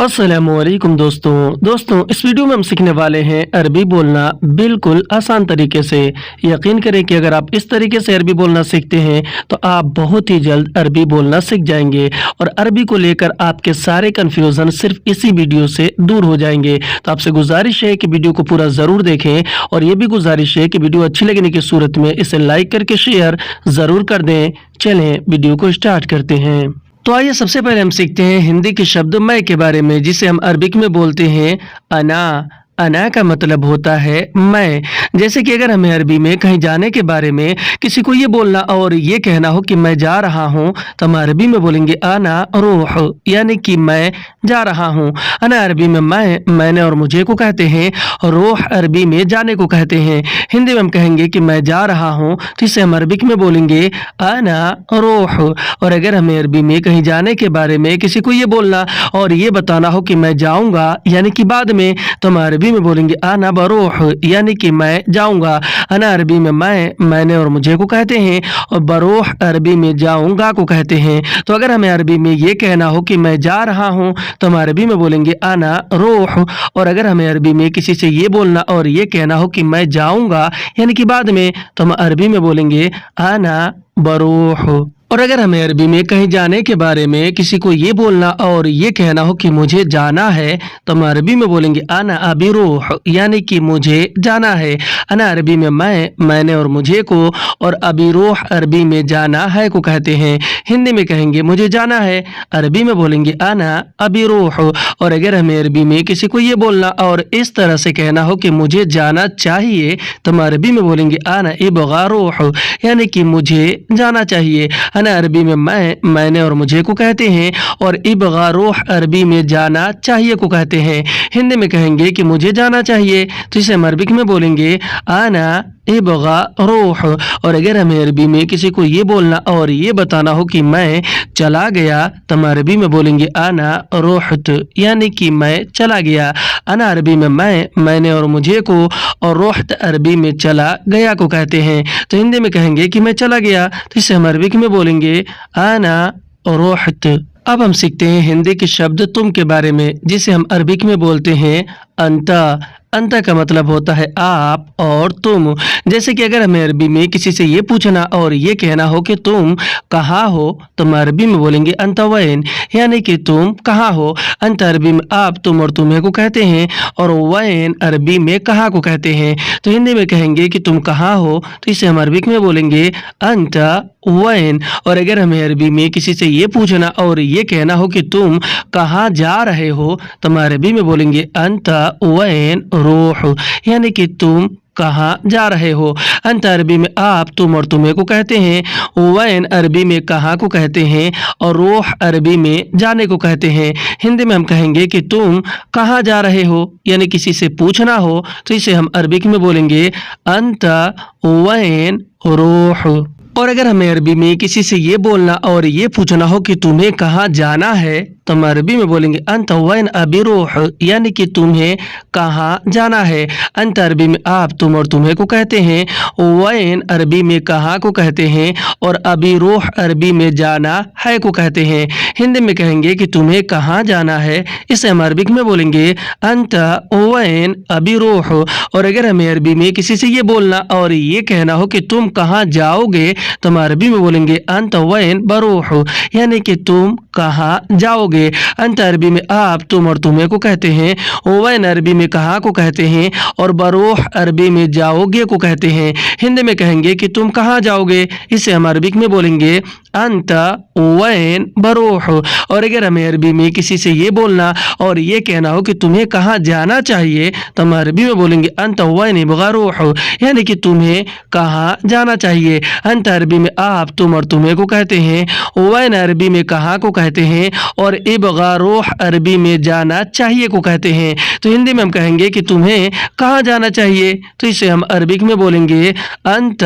अस्सलामुअलैकुम दोस्तों इस वीडियो में हम सीखने वाले हैं अरबी बोलना बिल्कुल आसान तरीके से। यकीन करें कि अगर आप इस तरीके से अरबी बोलना सीखते हैं तो आप बहुत ही जल्द अरबी बोलना सीख जाएंगे और अरबी को लेकर आपके सारे कन्फ्यूज़न सिर्फ इसी वीडियो से दूर हो जाएंगे। तो आपसे गुजारिश है कि वीडियो को पूरा ज़रूर देखें और ये भी गुजारिश है कि वीडियो अच्छी लगने की सूरत में इसे लाइक करके शेयर ज़रूर कर दें। चलें वीडियो को स्टार्ट करते हैं। तो आइए सबसे पहले हम सीखते हैं हिंदी के शब्द मैं के बारे में, जिसे हम अरबिक में बोलते हैं अना। अना का मतलब होता है मैं। जैसे कि अगर हमें अरबी में कहीं जाने के बारे में किसी को ये बोलना और ये कहना हो कि मैं जा रहा हूँ तो हम अरबी में बोलेंगे अना रूह, यानी कि मैं जा रहा हूँ। अना अरबी में मैंने और मुझे को कहते हैं, रूह अरबी में जाने को कहते हैं। हिंदी में हम कहेंगे कि मैं जा रहा हूँ तो इसे हम अरबिक में बोलेंगे अना रूह। और अगर हमें अरबी में कहीं जाने के बारे में किसी को ये बोलना और ये बताना हो कि मैं जाऊँगा यानी कि बाद में, तो हम अरबी में बोलेंगे अना बरूह, यानी कि मैं जाऊंगा। अना अरबी में मैंने और मुझे को कहते हैं और बरूह अरबी में जाऊंगा को कहते हैं। तो अगर हमें अरबी में ये कहना हो कि मैं जा रहा हूं तो हम अरबी में बोलेंगे अना रूह। और अगर हमें अरबी में किसी से ये बोलना और ये कहना हो कि मैं जाऊंगा यानी कि बाद में, तो हम अरबी में बोलेंगे अना बरूह। और अगर हमें अरबी में कहीं जाने के बारे में किसी को ये बोलना और ये कहना हो कि मुझे जाना है तो हम अरबी में बोलेंगे अना अबी रूह, यानी कि मुझे जाना है। अना अरबी में मैंने और मुझे को और अबी रूह अरबी में जाना है को कहते हैं। हिंदी में कहेंगे मुझे जाना है, अरबी में बोलेंगे अना अबी रूह। और अगर हमें अरबी में किसी को ये बोलना और इस तरह से कहना हो कि मुझे जाना चाहिए तो हम अरबी में बोलेंगे अना इबगा रूह, यानी कि मुझे जाना चाहिए। अना अरबी में मैंने और मुझे को कहते हैं और इबगा रूह अरबी में जाना चाहिए को कहते हैं। हिंदी में कहेंगे कि मुझे जाना चाहिए तो इसे हम अरबिक में बोलेंगे अना इबगा रूह। और अगर हमें अरबी में किसी को ये बोलना और ये बताना हो कि मैं चला गया तो हम अरबी में बोलेंगे अना रूहत, यानी कि मैं चला गया। अना अरबी में मैंने और मुझे को और रूहत अरबी में चला गया को कहते हैं। तो हिंदी में कहेंगे कि मैं चला गया तो इसे हम अरबिक में बोलेंगे अना रूहत। अब हम सीखते हैं हिंदी के शब्द तुम के बारे में, जिसे हम अरबिक में बोलते हैं अंता। अंता का मतलब होता है आप और तुम। जैसे कि अगर हमें अरबी में किसी से ये पूछना और ये कहना हो कि तुम कहाँ हो तो हम अरबी में बोलेंगे अंता वैन, यानी कि तुम कहाँ हो। अंता अरबी में आप, तुम और तुम्हें को कहते हैं और वैन अरबी में कहाँ को कहते हैं। तो हिंदी में कहेंगे कि तुम कहाँ हो तो इसे हम अरबिक में बोलेंगे अंता वैन। और अगर हमें अरबी में किसी से ये पूछना और ये कहना हो कि तुम कहाँ जा रहे हो तो हम अरबी में बोलेंगे अंता वैन रूह, यानी कि तुम कहाँ जा रहे हो। अंत अरबी में आप, तुम और तुम्हें को कहते हैं, वैन अरबी में कहाँ को कहते हैं और रूह अरबी में जाने को कहते हैं। हिंदी में हम कहेंगे कि तुम कहाँ जा रहे हो, यानी किसी से पूछना हो तो इसे हम अरबिक में बोलेंगे अंत वैन रूह। और अगर हमें अरबी में किसी से ये बोलना और ये पूछना हो कि तुम्हें कहाँ जाना है तो हम अरबी में बोलेंगे अंत वैन अबी रूह, यानी कि तुम्हें कहाँ जाना है। अंत अरबी में आप, तुम और तुम्हें को कहते हैं, वैन अरबी में कहाँ को कहते हैं और अबी रूह अरबी में जाना है को कहते हैं। हिंदी में कहेंगे कि तुम्हें कहाँ जाना है, इसे हम अरबिक में बोलेंगे अंत वैन अबी रूह। और अगर हमें अरबी में किसी से ये बोलना और ये कहना हो कि तुम कहाँ जाओगे तो हम अरबी में बोलेंगे अंत वैन बरूह, यानी कि तुम कहाँ जाओगे। अंत अरबी में आप, तुम और तुम्हें को कहते हैं, वैन अरबी में कहाँ को कहते हैं और बरूह अरबी में जाओगे को कहते हैं। हिंदी में कहेंगे कि तुम कहाँ जाओगे, इसे हम अरबिक में बोलेंगे अंत वैन बरूह। और अगर हमें अरबी में किसी से ये बोलना और ये कहना हो कि तुम्हें कहाँ जाना चाहिए तो हम अरबी में बोलेंगे अंत वैन इबगा रूह, यानी कि तुम्हें कहाँ जाना चाहिए। अंत अरबी में आप, तुम और तुम्हें को कहते हैं, वैन अरबी में कहाँ को कहते हैं और इबगा रूह अरबी में जाना चाहिए को कहते हैं। तो हिंदी में हम कहेंगे कि तुम्हें कहाँ जाना चाहिए तो इसे हम अरबिक में बोलेंगे अंत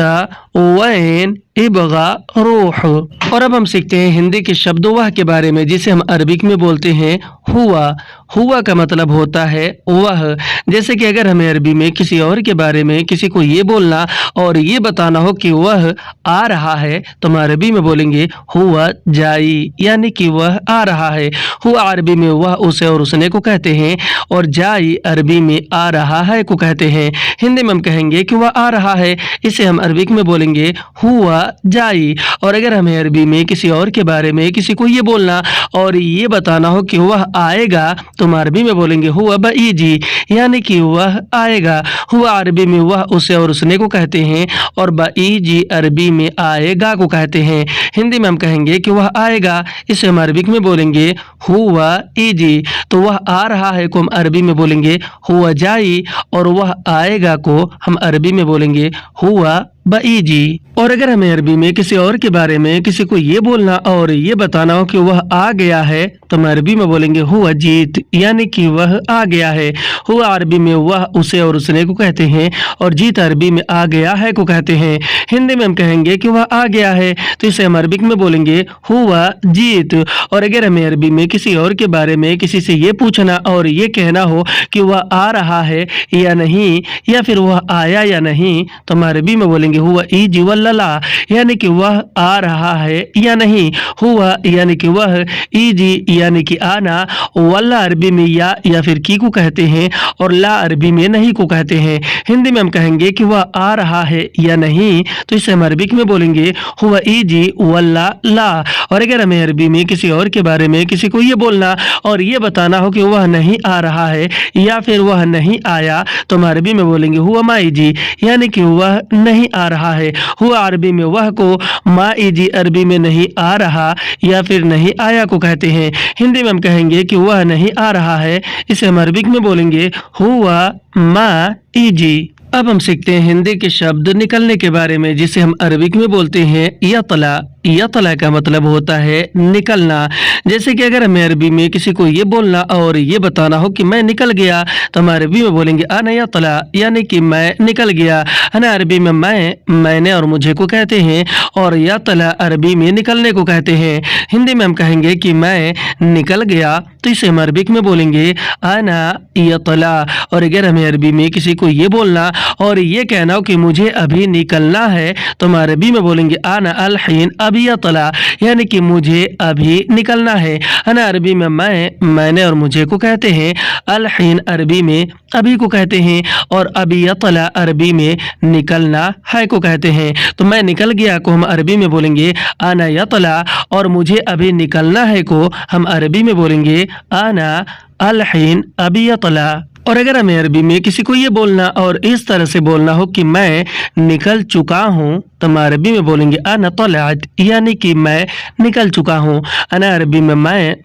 वैन इबगा रूह। और अब हम सीखते हैं हिंदी के शब्द वह के बारे में, जिसे हम अरबिक में बोलते हैं हुआ। हुआ का मतलब होता है वह। जैसे कि अगर हमें अरबी में किसी और के बारे में किसी को ये बोलना और ये बताना हो कि वह आ रहा है, तो हम अरबी में बोलेंगे हुआ जाई, यानी कि वह आ रहा है। हुआ अरबी में वह उसे और उसने को कहते हैं, और जाई अरबी में आ रहा है को कहते हैं। हिंदी में हम कहेंगे कि वह आ रहा है, इसे हम अरबिक में बोलेंगे हुआ जाई। और अगर हमें अरबी में किसी और के बारे में किसी को ये बोलना और ये बताना हो कि वह आएगा, तो हम अरबी में बोलेंगे हुआ बईजी, यानी कि वह आएगा। हुआ अरबी में वह उसे और उसने को कहते हैं, और बईजी अरबी में आएगा को कहते हैं। हिंदी में हम कहेंगे कि वह आएगा, इसे हम अरबिक में बोलेंगे हुआ इजी। तो वह आ रहा है को हम अरबी में बोलेंगे हुआ जाई, और वह आएगा को हम अरबी में बोलेंगे हुआ बईजी। और अगर हमें अरबी में किसी और के बारे में किसी को ये बोलना और ये बताना हो कि वह आ गया है, तो हम अरबी में बोलेंगे हुआ जीत, यानी कि वह आ गया है। हुआ अरबी में वह उसे और उसने को कहते हैं, और जीत अरबी में आ गया है को कहते हैं। हिंदी में हम कहेंगे कि वह आ गया है, तो इसे हम अरबिक में बोलेंगे हुआ जीत। और अगर हमें अरबी में किसी और के बारे में किसी से ये पूछना और ये कहना हो कि वह आ रहा है या नहीं, या फिर वह आया या नहीं, तो हम अरबी में बोलेंगे हुआ इजी वल्ला, यानी कि वह आ रहा है या नहीं। हुआ यानी कि वह, इजी यानी कि आना, वल्ला अरबी में या फिर की को कहते हैं, और ला अरबी में नहीं को कहते हैं। हिंदी में हम कहेंगे कि वह आ रहा है या नहीं, तो इसे हम अरबिक में बोलेंगे हुआ इजी वल्ला ला। और अगर हमें अरबी में किसी और के बारे में किसी को ये बोलना और ये बताना हो कि वह नहीं आ रहा है या फिर वह नहीं आया, तो हम अरबी में बोलेंगे हुआ माईजी, यानी कि वह नहीं आ रहा है। हुआ अरबी में वह को, माईजी अरबी में नहीं आ रहा या फिर नहीं आया को कहते हैं। हिंदी में हम कहेंगे कि वह नहीं आ रहा है, इसे हम अरबिक में बोलेंगे हुआ माईजी। अब हम सीखते हैं हिंदी के शब्द निकलने के बारे में, जिसे हम अरबिक में बोलते हैं यतला। यतला का मतलब होता है निकलना। जैसे कि अगर हमें अरबी में किसी को ये बोलना और ये बताना हो कि मैं निकल गया, तो हम अरबी में बोलेंगे अना यतला, यानी कि मैं निकल गया। अना अरबी में मैंने और मुझे को कहते हैं, और यतला अरबी में निकलने को कहते हैं। हिंदी में हम कहेंगे कि मैं निकल गया, तो इसे हम अरबिक में बोलेंगे अना यतला। और अगर हमें अरबी में किसी को ये बोलना और ये कहना हो कि मुझे अभी निकलना है, तो हम अरबी में बोलेंगे अना अल हिन अभी यतला, यानी कि मुझे अभी निकलना है। अना अरबी में मैंने और मुझे को कहते हैं, अल हिन अरबी में अभी को कहते हैं, और अभी यतला अरबी में निकलना है को कहते हैं। तो मैं निकल गया को हम अरबी में बोलेंगे अना यतला, और मुझे अभी निकलना है को हम अरबी में बोलेंगे अना अल हिन अभी यतला। और अगर हमें अरबी में किसी को ये बोलना और इस तरह से बोलना हो कि मैं निकल चुका हूँ, तो हम अरबी में बोलेंगे अना तलअत, यानी कि मैं निकल चुका हूँ। अना अरबी में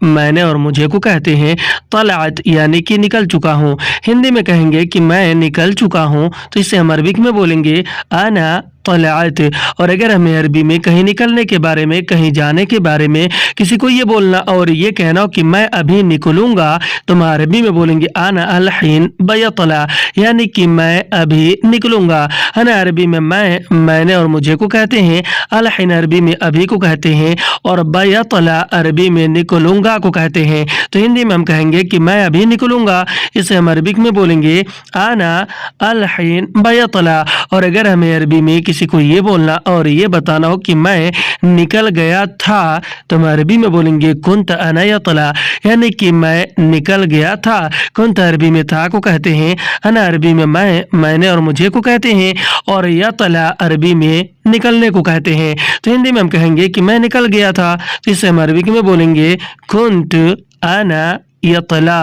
मैंने और मुझे को कहते हैं, तलअत यानी कि निकल चुका हूँ। हिंदी में कहेंगे कि मैं निकल चुका हूँ, तो इसे हम अरबिक में बोलेंगे अना तलअत। और अगर हमें अरबी में कहीं निकलने के बारे में, कहीं जाने के बारे में किसी को ये बोलना और ये कहना हो कि मैं अभी निकलूंगा, तो हम अरबी में बोलेंगे अना अल हिन बयतला, यानी कि मैं अभी निकलूंगा। अना अरबी में मैंने और मुझे को कहते हैं, अल हिन अरबी में अभी को कहते हैं, और बयतला अरबी में निकलूंगा को कहते हैं। तो हिंदी में हम कहेंगे कि मैं अभी निकलूंगा, इसे हम अरबिक में बोलेंगे अना अल हिन बयतला। और अगर हमें अरबी में किसी को ये बोलना और ये बताना हो कि मैं निकल गया था, तो हम अरबी में बोलेंगे कुंत अना यतला, यानी कि मैं निकल गया था। कुंत अरबी में था को कहते हैं, अना अरबी में मैंने और मुझे को कहते हैं, और यतला अरबी में निकलने को कहते हैं। तो हिंदी में हम कहेंगे कि मैं निकल गया था, तो इसे हम अरबी में बोलेंगे कुंत अना यतला।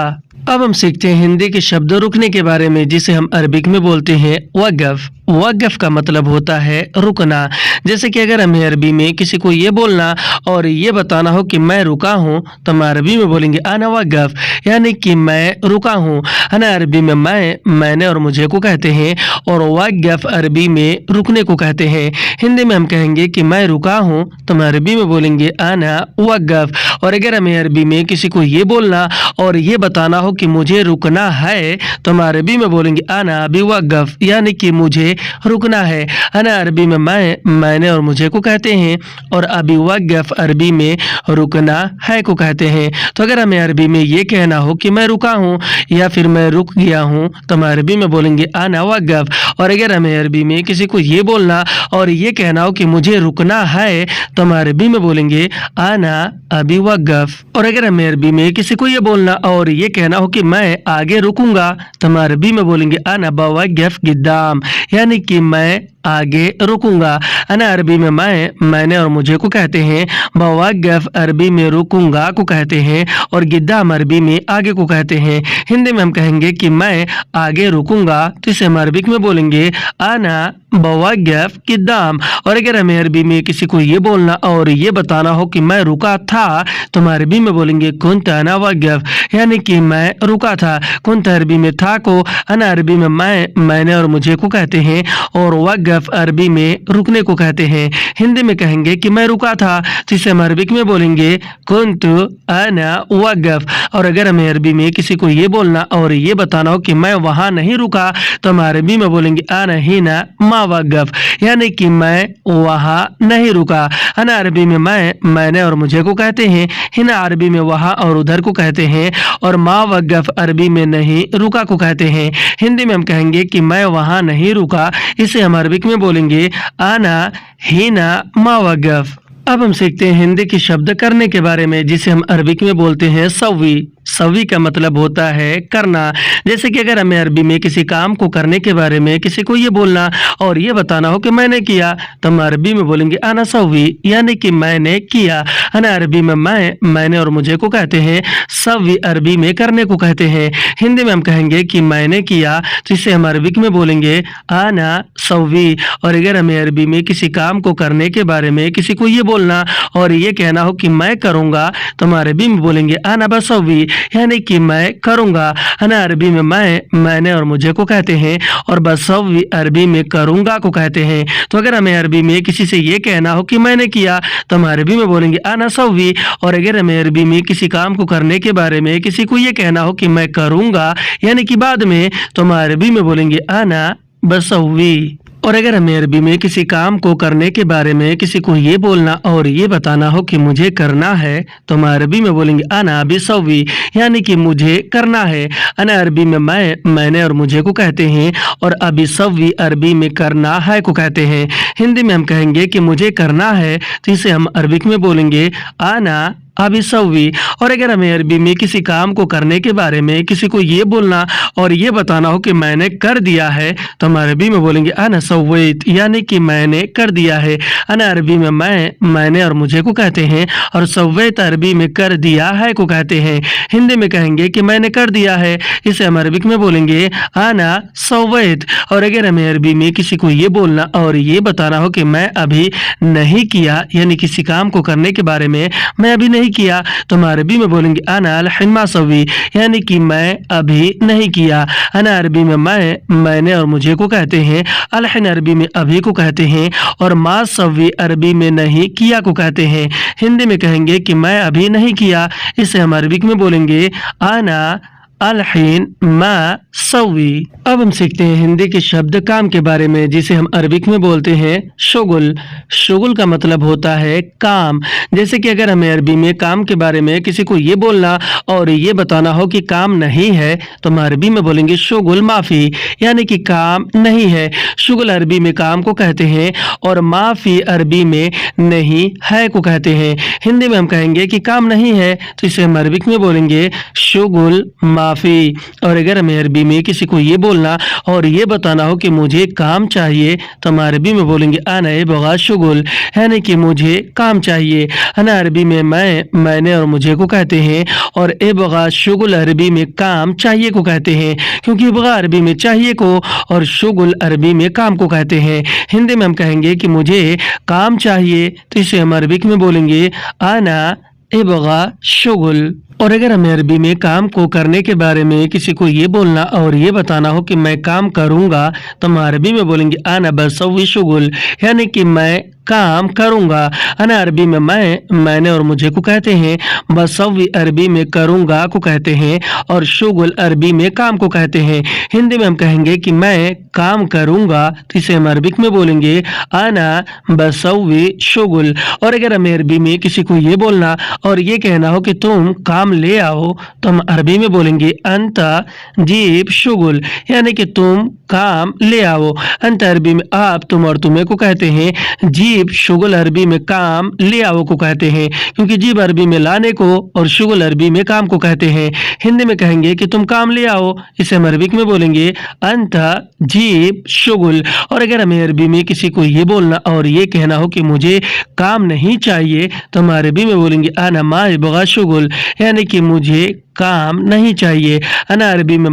अब हम सीखते हैं हिंदी के शब्द रुकने के बारे में, जिसे हम अरबिक में बोलते हैं वक़्फ़। वक़्फ़ का मतलब होता है रुकना। जैसे कि अगर हमें अरबी में किसी को ये बोलना और ये बताना हो कि मैं रुका हूँ, तो हम अरबी में बोलेंगे अना वक़्फ़, यानी कि मैं रुका हूँ। अना अरबी में मैंने और मुझे को कहते हैं, और वक़्फ़ अरबी में रुकने को कहते हैं। हिंदी में हम कहेंगे कि मैं रुका हूँ, तो हम अरबी में बोलेंगे अना वक़्फ़। और अगर हमें अरबी में किसी को ये बोलना और ये बताना हो कि मुझे रुकना है, तो हम अरबी में बोलेंगे अना अभी वक़्फ़, यानी कि मुझे रुकना है ना। अरबी में मैं, मैंने और मुझे को कहते हैं, और अभी वक़्फ़ अरबी में रुकना है को कहते हैं। तो अगर हमें अरबी में ये कहना हो कि मैं रुका हूँ या फिर मैं रुक गया हूँ तो हम अरबी में बोलेंगे आना वक़्फ़। और अगर हमें अरबी में किसी को ये बोलना और ये कहना हो कि मुझे रुकना है तो हम अरबी में बोलेंगे आना अभी वक़्फ़। और अगर हमें अरबी में किसी को ये बोलना और ये कहना हो कि मैं आगे रुकूंगा तो हम अरबी में बोलेंगे आना बवक़्फ़ गिद्दाम, यानी कि मैं आगे रुकूंगा। अना अरबी में मैं, मैंने और मुझे को कहते हैं, बवक़्फ़ अरबी में रुकूंगा को कहते हैं, और गिद्दाम अरबी में आगे को कहते हैं। हिंदी में हम कहेंगे कि मैं आगे रुकूंगा तो इसे हम अरबिक में बोलेंगे आना बवक़्फ़ गिद्दाम। और अगर हमें अरबी में किसी को ये बोलना और ये बताना हो कि मैं रुका था तो हम अरबी में बोलेंगे कुन्त अना वक़्फ़, यानी कि मैं रुका था। कुन्त अरबी में था को अना अरबी में मैं, मैंने और मुझे को कहते हैं, और वक़्फ़ अरबी में रुकने को कहते हैं। हिंदी में कहेंगे कि मैं रुका था तो इसे हम अरबिक में बोलेंगे कुन्त अना वक़्फ़। और अगर हमें अरबी में किसी को ये बोलना और ये बताना हो कि मैं वहाँ नहीं रुका तो हम अरबी में बोलेंगे अना हिना मा वक़्फ़, यानी कि मैं वहाँ नहीं रुका। अना अरबी में मैं, मैंने और मुझे को कहते हैं, हिना अरबी में वहाँ और उधर को कहते हैं, और मा वक़्फ़ अरबी में नहीं रुका को कहते हैं। हिंदी में हम कहेंगे कि मैं वहाँ नहीं रुका, इसे हम अरबिक में बोलेंगे आना हिना मा वक़्फ़। अब हम सीखते हैं हिंदी की शब्द करने के बारे में, जिसे हम अरबिक में बोलते हैं सवी। सवी का मतलब होता है करना। जैसे कि अगर हमें अरबी में किसी काम को करने के बारे में किसी को ये बोलना और ये बताना हो कि मैंने किया तो हम अरबी में बोलेंगे अना सवी, यानी कि मैंने किया। अना अरबी में मैं, मैंने और मुझे को कहते हैं, सवी अरबी में करने को कहते हैं। हिंदी में हम कहेंगे कि मैंने किया तो इसे हम अरबिक में बोलेंगे आना सवी। और अगर हमें अरबी में किसी काम को करने के बारे में किसी को ये बोलना और ये कहना हो कि मैं करूँगा तो हम अरबी में बोलेंगे आना बसवी, यानी कि मैं करूँगा। अना अरबी में मैं, मैंने और मुझे को कहते हैं, और बसवी अरबी में करूँगा को कहते हैं। तो अगर हमें अरबी में किसी से ये कहना हो कि मैंने किया तो हम अरबी में बोलेंगे आना सवी। और अगर हमें अरबी में किसी काम को करने के बारे में किसी को ये कहना हो कि मैं करूँगा यानी कि बाद में, तो हम अरबी में बोलेंगे आना बसवी। और अगर हमें अरबी में किसी काम को करने के बारे में किसी को ये बोलना और ये बताना हो कि मुझे करना है तो हम अरबी में बोलेंगे अना बिसवी, यानी कि मुझे करना है। अना अरबी में मैं, मैंने और मुझे को कहते हैं, और अभी सवी अरबी में करना है को कहते हैं। हिंदी में हम कहेंगे कि मुझे करना है तो इसे हम अरबिक में बोलेंगे आना अभी सवी। और अगर हमें अरबी में किसी काम को करने के बारे में किसी को ये बोलना और ये बताना हो कि मैंने कर दिया है तो हम अरबी में बोलेंगे अना सवैत, यानी कि मैंने कर दिया है। अना अरबी में मैं, मैंने और मुझे को कहते हैं, और सवैत अरबी में कर दिया है को कहते हैं। हिंदी में कहेंगे कि मैंने कर दिया है, इसे हम अरबिक में बोलेंगे आना सवैत। और अगर हमें अरबी में किसी को ये बोलना और ये बताना हो कि मैं अभी नहीं किया, यानी किसी काम को करने के बारे में मैं अभी नहीं किया, तो हम अरबी में बोलेंगे अना अल-हिन मा सवी, यानी कि मैं अभी नहीं किया। अना अरबी में मैं, मैंने और मुझे को कहते हैं, अल-हिन अरबी में अभी को कहते हैं, और मा सवी अरबी में नहीं किया को कहते हैं। हिंदी में कहेंगे कि मैं अभी नहीं किया, इसे हम अरबिक में बोलेंगे आना अल-हिन मा सवी। अब हम सीखते हैं हिंदी के शब्द काम के बारे में, जिसे हम अरबिक में बोलते हैं शुगुल। शुगुल का मतलब होता है काम। जैसे कि अगर हमें अरबी में काम के बारे में किसी को ये बोलना और ये बताना हो कि काम नहीं है तो हम अरबी में बोलेंगे शुगुल माफ़ी, यानी कि काम नहीं है। शुगुल अरबी में काम को कहते हैं, और माफ़ी अरबी में नहीं है को कहते हैं। हिंदी में हम कहेंगे कि काम नहीं है तो इसे हम अरबिक में बोलेंगे शुगुल माफ़ी। और अगर हमें अरबी में किसी को ये बोलना और ये बताना हो कि मुझे काम चाहिए तो हम अरबी में बोलेंगे अना बगा शुगुल, यानी कि मुझे काम चाहिए। अना अरबी में मैं, मैंने और मुझे को कहते हैं, और ए बगा शुगुल अरबी में काम चाहिए को कहते हैं, क्योंकि बगा अरबी में चाहिए को और शुगुल अरबी में काम को कहते हैं। हिंदी में हम कहेंगे कि मुझे काम चाहिए तो इसे हम अरबिक में बोलेंगे आना ए बगा शुगुल। और अगर हमें अरबी में काम को करने के बारे में किसी को ये बोलना और ये बताना हो कि मैं काम करूँगा तो हम अरबी में बोलेंगे आना बसवी शुगुल, यानी कि मैं काम करूंगा। अना अरबी में मैंने और मुझे को कहते हैं। बसवी अरबी में करूंगा को कहते हैं और शुगुल अरबी में काम को कहते हैं। हिंदी में हम कहेंगे कि मैं काम करूंगा तो इसे हम अरबिक में बोलेंगे अना बसवी शुगुल। और अगर हमें अरबी में किसी को ये बोलना और ये कहना हो कि तुम काम ले आओ तो हम अरबी में बोलेंगे अंता जीब शुगुल, यानी कि तुम काम ले आओ। अंत अरबी में आप, तुम और तुम्हें को कहते हैं। जीब शुगुल अरबी में काम ले आओ को कहते हैं, क्योंकि जीब अरबी में लाने को और शुगुल अरबी में काम को कहते हैं। हिंदी में कहेंगे कि तुम काम ले आओ, इसे हम अरबिक में बोलेंगे अंता जीब शुगुल। और अगर हमें अरबी में किसी को ये बोलना और ये कहना हो कि मुझे काम नहीं चाहिए तो हम अरबी में बोलेंगे अना मा इबगा शुगुल, यानी कि मुझे काम नहीं चाहिए। अना अरबी में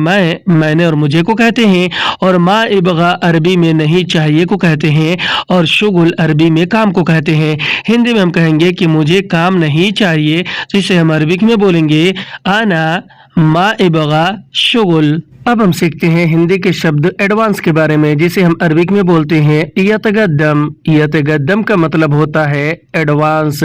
मैंने और मुझे को कहते हैं और मा इबगा अरबी में नहीं चाहिए को कहते हैं और शुगुल अरबी में काम को कहते हैं। हिंदी में हम कहेंगे कि मुझे काम नहीं चाहिए तो इसे हम अरबिक में बोलेंगे अना मा इबगा शुगुल। अब हम सीखते हैं हिंदी के शब्द एडवांस के बारे में, जिसे हम अरबिक में बोलते हैं यतगद्दम। यतगद्दम का मतलब होता है एडवांस।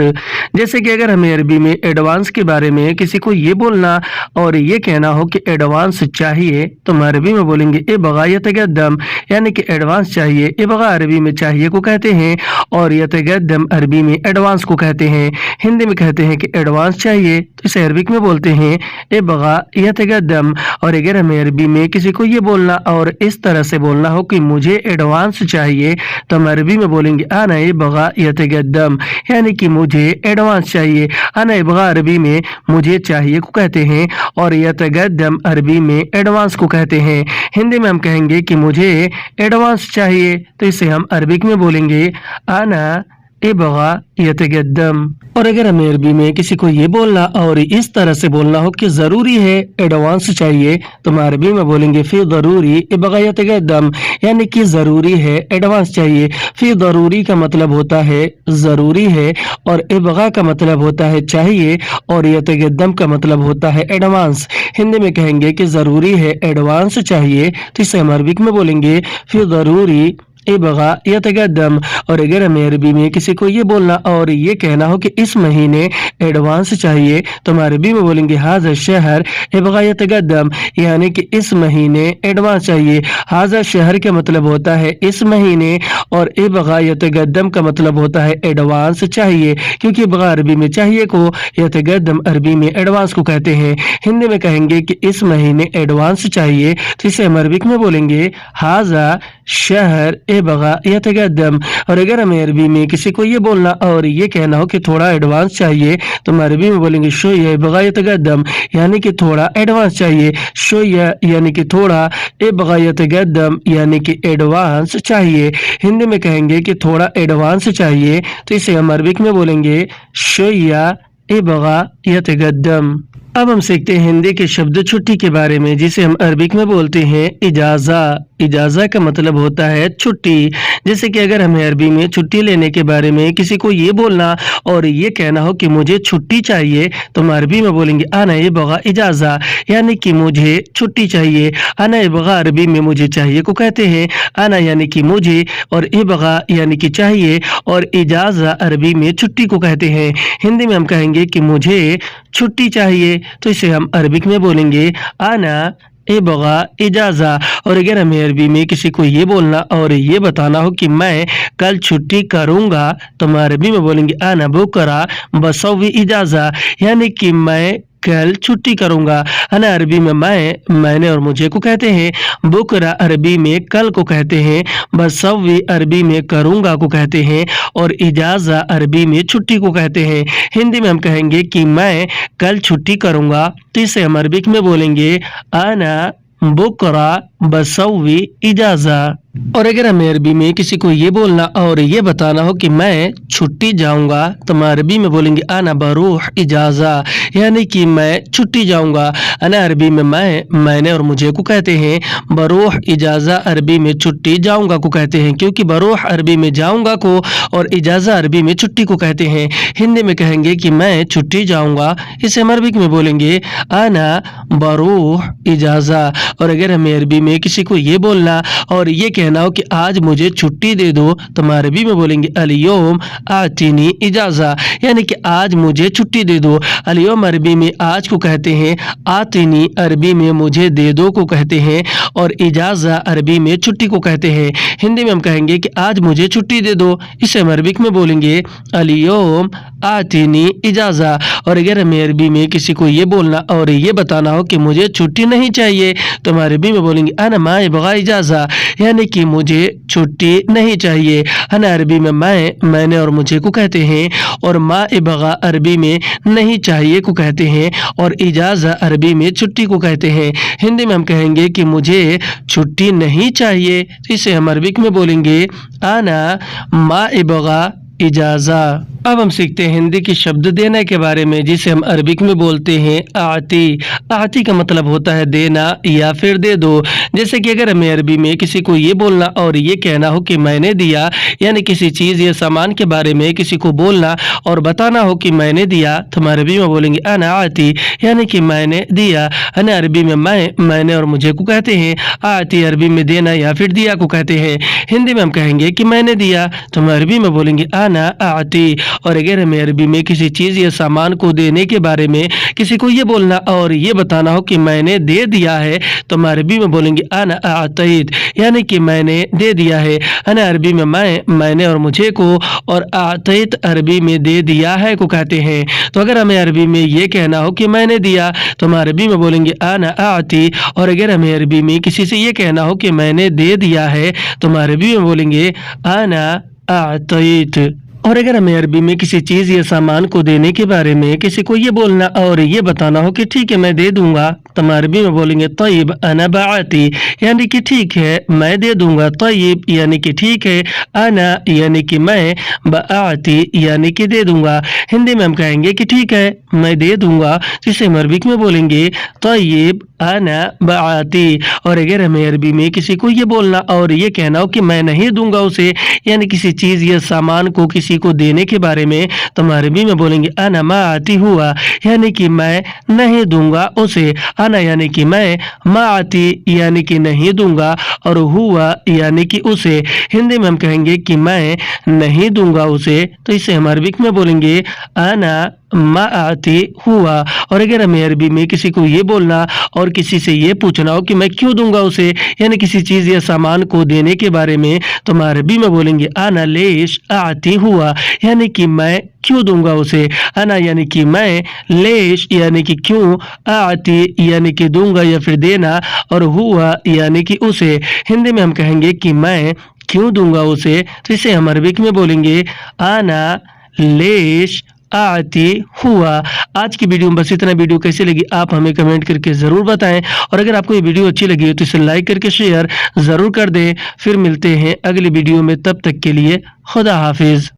जैसे कि अगर हमें अरबी में एडवांस के बारे में किसी को ये बोलना और ये कहना हो कि एडवांस चाहिए तो हम अरबी में बोलेंगे इबगा यतगद्दम, यानी कि एडवांस चाहिए। इबगा अरबी में चाहिए को कहते हैं और यतगद्दम अरबी में एडवांस को कहते हैं। हिंदी में कहते हैं कि एडवांस चाहिए तो इसे अरबिक में बोलते हैं इबगा यतगद्दम। और अगर हमें अरबी में किसी को ये बोलना और इस तरह से बोलना हो कि मुझे एडवांस चाहिए तो हम अरबी में बोलेंगे अना इबगा यतगद्दम, यानी कि मुझे एडवांस चाहिए। अना इबगा अरबी में मुझे चाहिए को कहते हैं और यतगद्दम अरबी में एडवांस को कहते हैं। हिंदी में हम कहेंगे कि मुझे एडवांस चाहिए तो इसे हम अरबिक में बोलेंगे अना इबगा यतगद्दम। और अगर हमें अरबी में किसी को ये बोलना और इस तरह से बोलना हो कि जरूरी है एडवांस चाहिए तो हम अरबी में बोलेंगे फी जरूरी इबगा यतगद्दम, यानी कि जरूरी है एडवांस चाहिए। फी जरूरी का मतलब होता है जरूरी है और इबगा का मतलब होता है चाहिए और यतगद्दम का मतलब होता है एडवांस। हिंदी में कहेंगे कि जरूरी है एडवांस चाहिए तो इसे हम अरबिक में बोलेंगे फी जरूरी इबगा यतगद्दम। और अगर हमें अरबी में किसी को ये बोलना और ये कहना हो कि इस महीने एडवांस चाहिए तो हम अरबी में बोलेंगे हाज़ा शहर इबगा यतगद्दम, यानी कि इस महीने एडवांस चाहिए। हाज़ा शहर का मतलब होता है इस महीने और इबगा यतगद्दम का मतलब होता है एडवांस चाहिए, क्योंकि इबगा अरबी में चाहिए को, यतगद्दम अरबी में एडवांस को कहते हैं। हिंदी में कहेंगे कि इस महीने एडवांस चाहिए तो इसे हम अरबिक में बोलेंगे हाज़ा शहर इबगा यतगद्दम। और अगर हमें अरबी में किसी को ये बोलना और ये कहना हो कि थोड़ा एडवांस चाहिए तो हम अरबी में बोलेंगे शोया इबगा यतगद्दम, यानी कि थोड़ा एडवांस चाहिए। शोया यानी कि थोड़ा, इबगा यतगद्दम यानी कि एडवांस चाहिए। हिंदी में कहेंगे कि थोड़ा एडवांस चाहिए तो इसे हम अरबिक में बोलेंगे शोया इबगा यतगद्दम। अब हम सीखते हैं हिंदी के शब्द छुट्टी के बारे में, जिसे हम अरबिक में बोलते हैं इजाज़ा। इजाज़ा का मतलब होता है छुट्टी। जैसे कि अगर हमें अरबी में छुट्टी लेने के बारे में किसी को ये बोलना और ये कहना हो कि मुझे छुट्टी चाहिए तो हम अरबी में बोलेंगे अना इबगा इजाज़ा, यानी कि मुझे छुट्टी चाहिए। अना इबगा अरबी में मुझे चाहिए को कहते हैं। अना यानी कि मुझे और इबगा यानी कि चाहिए और इजाज़ा अरबी में छुट्टी को कहते हैं। हिंदी में हम कहेंगे कि मुझे छुट्टी चाहिए तो इसे हम अरबिक में बोलेंगे अना इबगा इजाज़ा। और अगर हमें अरबी में किसी को ये बोलना और ये बताना हो कि मैं कल छुट्टी करूँगा तो हम अरबी में बोलेंगे अना बुकरा बसवी इजाज़ा, यानी कि मैं कल छुट्टी करूँगा। अना अरबी में मैंने और मुझे को कहते हैं। बुकरा अरबी में कल को कहते हैं। बसवी अरबी में करूँगा को कहते हैं और इजाज़ा अरबी में छुट्टी को कहते हैं। हिंदी में हम कहेंगे कि मैं कल छुट्टी करूँगा तो इसे हम अरबिक में बोलेंगे अना बुकरा बसवी इजाज़ा। और अगर हमें अरबी में किसी को ये बोलना और ये बताना हो कि मैं छुट्टी जाऊंगा तो हम अरबी में बोलेंगे अना बरूह इजाज़ा, यानी कि मैं छुट्टी जाऊंगा। अना अरबी में मैंने और मुझे को कहते हैं। बरूह इजाज़ा अरबी में छुट्टी जाऊंगा को कहते हैं, क्योंकि बरूह अरबी में जाऊंगा को और इजाज़ा अरबी में छुट्टी को कहते हैं। हिंदी में कहेंगे कि मैं छुट्टी जाऊंगा, इसे हम अरबिक में बोलेंगे अना बरूह इजाज़ा। और अगर हमें अरबी में किसी को ये बोलना और ये कहना हो कि आज मुझे छुट्टी दे दो, तो हम अरबी में बोलेंगे अल-यौम आतिनी इजाज़ा, यानी कि आज मुझे छुट्टी दे दो। अल-यौम अरबी में आज को कहते हैं, आतिनी अरबी में मुझे दे दो को कहते हैं, और इजाज़ा अरबी में छुट्टी को कहते हैं। हिंदी में हम कहेंगे कि आज मुझे छुट्टी दे दो, इसे हम अरबिक में बोलेंगे अल-यौम आतिनी इजाज़ा। और अगर हमें अरबी में किसी को ये बोलना और ये बताना हो कि मुझे छुट्टी नहीं चाहिए, तो हम अरबी में बोलेंगे अना मा यबगा इजाज़ा, यानी कि मुझे छुट्टी नहीं चाहिए। अना अरबी में मैंने और मुझे को कहते हैं, और मा यबगा अरबी में नहीं चाहिए को कहते हैं, और इजाज़ा अरबी में छुट्टी को कहते हैं। हिंदी में हम कहेंगे कि मुझे छुट्टी नहीं चाहिए, तो इसे हम अरबिक में बोलेंगे अना मा यबगा इजाज़ा। अब हम सीखते हैं हिंदी की शब्द देना के बारे में, जिसे हम अरबिक में बोलते हैं आती। आती का मतलब होता है देना या फिर दे दो। जैसे कि अगर हमें अरबी में किसी को ये बोलना और ये कहना हो कि मैंने दिया, यानी किसी चीज़ या सामान के बारे में किसी को बोलना और बताना हो कि मैंने दिया, तो हम अरबी में बोलेंगे अना आती, यानी कि मैंने दिया। अना अरबी में मैंने और मुझे को कहते हैं, आती अरबी में देना या फिर दिया को कहते हैं। हिंदी में हम कहेंगे कि मैंने दिया, तो हम अरबी में बोलेंगे अना आती। और अगर हमें अरबी में किसी चीज़ या सामान को देने के बारे में किसी को ये बोलना और ये बताना हो कि मैंने दे दिया है, तो हम अरबी में बोलेंगे अना आतैत, यानी कि मैंने दे दिया है। अना अरबी में मैंने और मुझे को, और आतैत अरबी में दे दिया है को कहते हैं। तो अगर हमें अरबी में ये कहना हो कि मैंने दिया, तो हम अरबी में बोलेंगे अना आती। और अगर हमें अरबी में किसी से ये कहना हो कि मैंने दे दिया है, तो हम अरबी में बोलेंगे अना आतैत। और अगर हमें अरबी में किसी चीज़ या सामान को देने के बारे में किसी को ये बोलना और ये बताना हो कि ठीक है मैं दे दूंगा, तो हम अरबी में बोलेंगे तय्यब अना बाअती, यानी कि ठीक है मैं दे दूंगा। तय्यब यानी कि ठीक है, अना यानी कि मैं, बाअती यानी कि दे दूंगा। हिंदी में हम कहेंगे कि ठीक है मैं दे दूंगा, जिसे हम अरबिक में बोलेंगे तय्यब अना बाअती। और अगर हमें अरबी में किसी को ये बोलना और ये कहना हो कि मैं नहीं दूंगा उसे, यानी किसी चीज़ या सामान को किसी को देने के बारे में, तो हम अरबी में बोलेंगे अना मा आती हुआ, यानी कि मैं नहीं दूंगा उसे। अना यानी कि मैं, मा आती यानी कि नहीं दूंगा, और हुआ यानी कि उसे। हिंदी में हम कहेंगे कि मैं नहीं दूंगा उसे, तो इसे हम अरबिक में बोलेंगे अना मा आती हुआ। और अगर हमें अरबी में किसी को ये बोलना और किसी से ये पूछना हो कि मैं क्यों दूंगा उसे, यानी किसी चीज़ या सामान को देने के बारे में, तो हम अरबी में बोलेंगे अना लेश आती हुआ, यानी कि मैं क्यों दूंगा उसे। अना यानी कि मैं, लेश यानी कि क्यों, आती यानी कि दूंगा या फिर देना, और हुआ यानी कि उसे। हिंदी में हम कहेंगे कि मैं क्यों दूंगा उसे, तो इसे हम अरबिक में बोलेंगे अना लेश आती हुआ। आज की वीडियो में बस इतना। वीडियो कैसी लगी आप हमें कमेंट करके ज़रूर बताएं, और अगर आपको ये वीडियो अच्छी लगी हो तो इसे लाइक करके शेयर ज़रूर कर दें। फिर मिलते हैं अगली वीडियो में, तब तक के लिए खुदा हाफिज़।